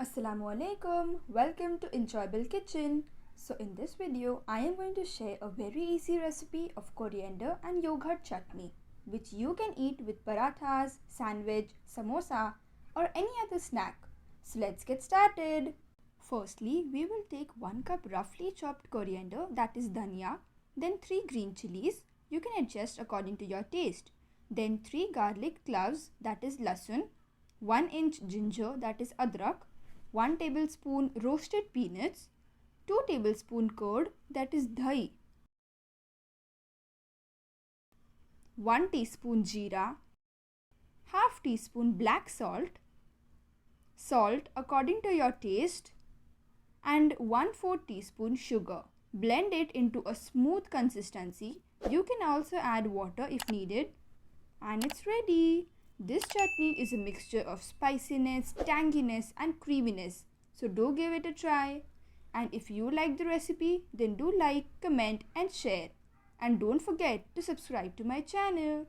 Assalamu alaikum, welcome to Enjoyable Kitchen. So in this video I am going to share a very easy recipe of coriander and yogurt chutney which you can eat with parathas, sandwich, samosa or any other snack. So let's get started. Firstly, we will take 1 cup roughly chopped coriander, that is dhania, then 3 green chilies, you can adjust according to your taste, then 3 garlic cloves, that is lasun, 1 inch ginger, that is adrak, 1 tablespoon roasted peanuts, 2 tablespoon curd, that is dahi, 1 teaspoon jeera, half teaspoon black salt according to your taste, and 1/4 teaspoon sugar. Blend it into a smooth consistency. You can also add water if needed. And it's ready. This chutney is a mixture of spiciness, tanginess and creaminess. So do give it a try. And if you like the recipe, then do like, comment and share. And don't forget to subscribe to my channel.